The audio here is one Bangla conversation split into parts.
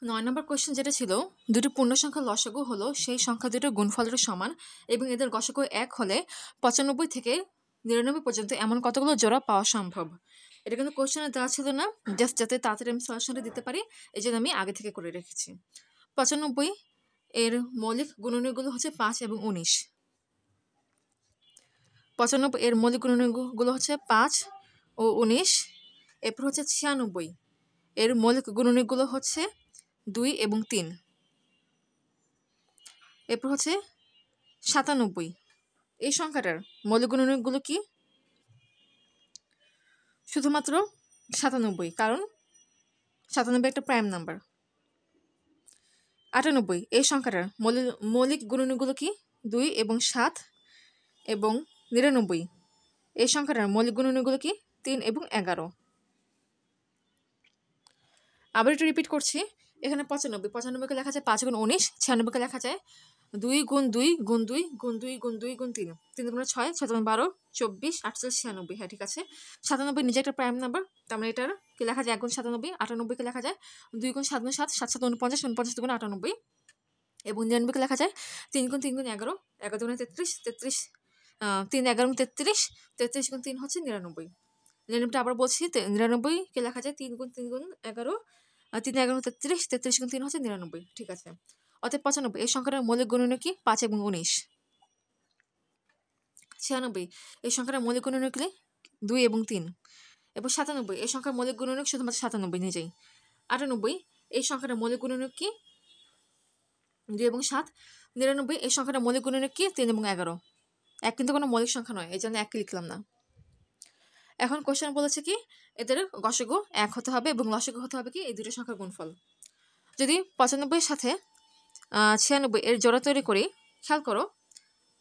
9 নম্বর কোয়েশ্চেন যেটা ছিল, দুটি পূর্ণ সংখ্যার লসাগু হলো সেই সংখ্যা দুটোর গুণফলের সমান এবং এদের গসাগু 1 হলে 95 থেকে 99 পর্যন্ত এমন কতগুলো জোড়া পাওয়া সম্ভব। এটা কিন্তু কোয়েশ্চেনে দেওয়া ছিল না, জাস্ট যাতে তাড়াতাড়ি আমি সলিউশনটা দিতে পারি এই জন্য আমি আগে থেকে করে রেখেছি। 95 এর মৌলিক গুণনীয়কগুলো হচ্ছে 5 এবং 19। 95 এর মৌলিক গুণনীয়কগুলো হচ্ছে 5 ও 19। এরপর হচ্ছে 96 এর মৌলিক গুণনীয়কগুলো হচ্ছে 2 এবং 3। এরপর হচ্ছে 97 এই সংখ্যাটার মৌলিক গুণনীয়কগুলো কি? শুধুমাত্র 97, কারণ 97 একটা প্রাইম নাম্বার। 98 এই সংখ্যাটার মৌলিক গুণনীয়কগুলো কি? 2 এবং 7 এবং 99 এই সংখ্যাটার মৌলিক গুণনীয়কগুলো কি? 3 এবং 11। আবার একটু রিপিট করছি, এখানে 95কে লেখা যায় 5 গুণ 19, 96কে লেখা যায় 2 গুণ 2 গুণ 2 গুণ 2 গুণ 2 গুণ 3, 3 গুণ 6, 6 গুণ 12, 24, 48, 96। হ্যাঁ, ঠিক আছে। 97 নিজে একটা প্রাইম নাম্বার, তার মানে এটার কি লেখা যায় 1 গুণ 97। 98কে লেখা যায় 2 গুণ 7 গুণ 7, 7 7 49, 49 গুণ 98 এবং 99কে লেখা যায় 3 গুণ 3 গুণ 11, 11 গুণ 33, 33 3 11 গুণ 33, 33 গুণ 3 হচ্ছে 99। 99টা আবার বলছি, 99কে লেখা যায় 3 গুণ 3 গুণ 11, 3 11 33, 33 গুণ 3 হচ্ছে 99। ঠিক আছে। অতএব 95 এই সংখ্যাটার মৌলিক গুণনীয়ক কি? 5 এবং 19। 96 এই সংখ্যাটার মৌলিক গুণনীয়ক কি? 2 এবং 3। এবং 97 এই সংখ্যার মৌলিক গুণনীয়ক শুধুমাত্র 97 নিজেই। 98 এই সংখ্যাটার মৌলিক গুণনীয়ক কি? 2 এবং 7। 99 এই সংখ্যাটার মৌলিক গুণনীয়ক কি? 3 এবং 11। এক কিন্তু কোনো মৌলিক সংখ্যা নয়, এই জন্য এক লিখলাম না। এখন কোশ্চেন বলেছে কি এদের গসাগু 1 হতে হবে এবং লসাগু হতে হবে কি এই দুটো সংখ্যার গুণফল। যদি 95 এর সাথে 96 এর জোড়া তৈরি করি, খেয়াল করো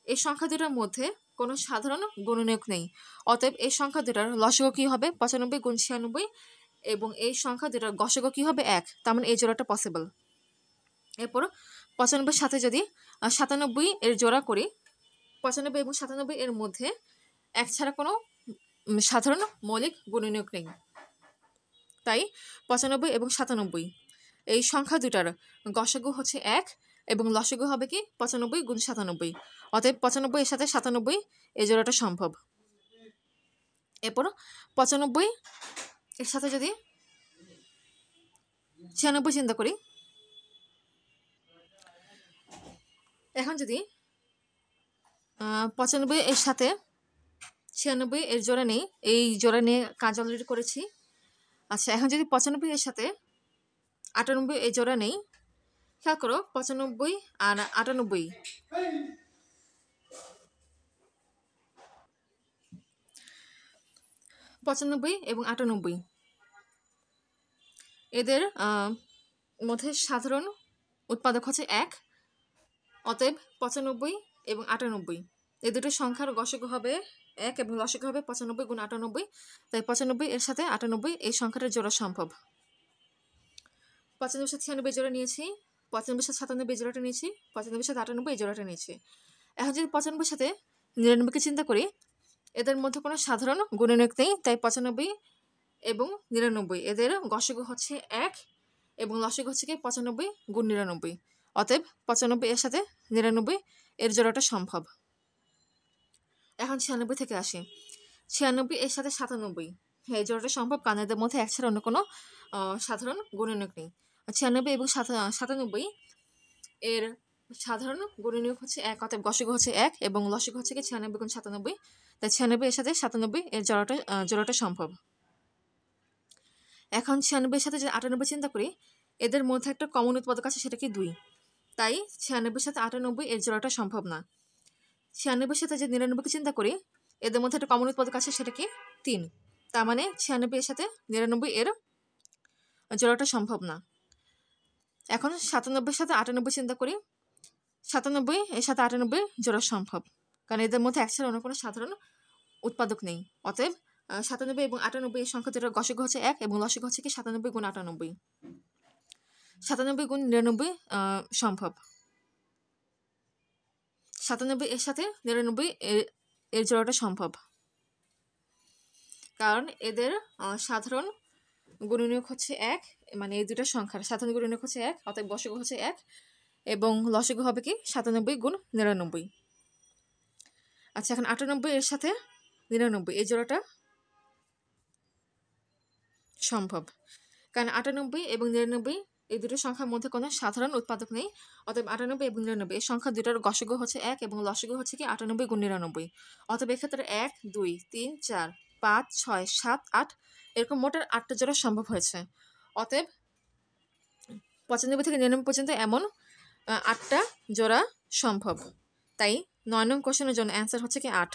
এই সংখ্যা দুটার মধ্যে কোনো সাধারণ গুণনীয়ক নেই, অতএব এই সংখ্যা দুটার লসাগু কি হবে? 95 গুণ 96 এবং এই সংখ্যা দুটার গসাগু কি হবে? 1। তার মানে এই জোড়াটা পসিবল। এরপর 95 সাথে যদি 97 এর জোড়া করি, 95 এবং 97 এর মধ্যে 1 ছাড়া কোনো সাধারণ মৌলিক গুণনীয়ক নেই, তাই 95 এবং 97 এই সংখ্যা দুটার গসাগু হচ্ছে 1 এবং লসাগু হবে কি 95 গুণ 97। অতএব 95 এর সাথে 97 এই জোড়াটা সম্ভব। এরপর 95 এর সাথে যদি 96 চিন্তা করি, এখন যদি 95 এর সাথে 96 এর জোড়া নেই, এই জোড়া নিয়ে কাজ অলরেডি করেছি। আচ্ছা, এখন যদি 95 এর সাথে 98 এই জোড়া নেই, খেয়াল করো 95 আর 98 95 এবং 98 এদের মধ্যে সাধারণ উৎপাদক হচ্ছে 1। অতএব 95 এবং 98 এই দুটো সংখ্যার গসাগু হবে 1 এবং লসাগু হবে 95 গুণ 98। তাই 95 এর সাথে 98 এই সংখ্যাটার জোড়া সম্ভব। 95 সাথে 96 জোড়া নিয়েছি, 95 সাথে 97 জোড়াটা নিয়েছি, 95 সাথে 98 এই জোড়াটা নিয়েছি। এখন যদি 95 সাথে 99কে চিন্তা করি, এদের মধ্যে কোনো সাধারণ গুণনীয়ক নেই, তাই 95 এবং 99 এদের গসাগু হচ্ছে 1 এবং লসাগু হচ্ছে কি 95 গুণ 99। অতএব 95 এর সাথে 99 এর জোড়াটা সম্ভব। এখন 96 থেকে আসি, 96 এর সাথে 97, হ্যাঁ এই জোড়াটা সম্ভব, কারণ এদের মধ্যে 1 ছাড়া অন্য কোনো সাধারণ গুণনীয়ক নেই। 96 এবং 97 এর সাধারণ গুণনীয়ক হচ্ছে 1, অতএব গসাগু হচ্ছে 1 এবং লসাগু হচ্ছে কি 96 গুণ 97। তাই 96 এর সাথে 97 এর জোড়াটা সম্ভব। এখন 96 এর সাথে যদি 98 চিন্তা করি, এদের মধ্যে একটা কমন উৎপাদক আছে, সেটা কি 2। তাই 96 এর সাথে 98 এর জোড়াটা সম্ভব না। 96 এর সাথে যে 99কে চিন্তা করি, এদের মধ্যে একটা কমন উৎপাদক আছে, সেটা কি 3। তার মানে 96 এর সাথে 99 এর জোড়াটা সম্ভব না। এখন 97 এর সাথে 98 চিন্তা করি, 97 এর সাথে 98 জোড়া সম্ভব, কারণ এদের মধ্যে 1 ছাড়া অন্য কোনো সাধারণ উৎপাদক নেই। অতএব 97 এবং 98 এই সংখ্যা দুটোর গসাগু হচ্ছে 1 এবং লসাগু হচ্ছে কি 97 গুণ 98। 97 গুণ 99 সম্ভব। 97 এর সাথে 99 এর জোড়াটা সম্ভব, কারণ এদের সাধারণ গুণনীয়ক হচ্ছে 1, মানে এই দুটো সংখ্যার সাধারণ গুণনীয়ক হচ্ছে 1, অতএব গসাগু হচ্ছে 1 এবং লসাগু হবে কি 97 গুণ 99। আচ্ছা, এখন 98 এর সাথে 99 এই জোড়াটা সম্ভব, কারণ 98 এবং 99 এই দুটো সংখ্যার মধ্যে কোনো সাধারণ উৎপাদক নেই। অতএব 98 এবং 99 এই সংখ্যা দুটার গসাগু হচ্ছে 1 এবং লসাগু হচ্ছে কি 98 গুণ 99। অতএব এক্ষেত্রে 1 2 3 4 5 6 7 8 এরকম মোট 8টা জোড়া সম্ভব হয়েছে। অতএব 95 থেকে 99 পর্যন্ত এমন 8টা জোড়া সম্ভব। তাই 9 নং কোশ্চেনের জন্য অ্যান্সার হচ্ছে কি 8।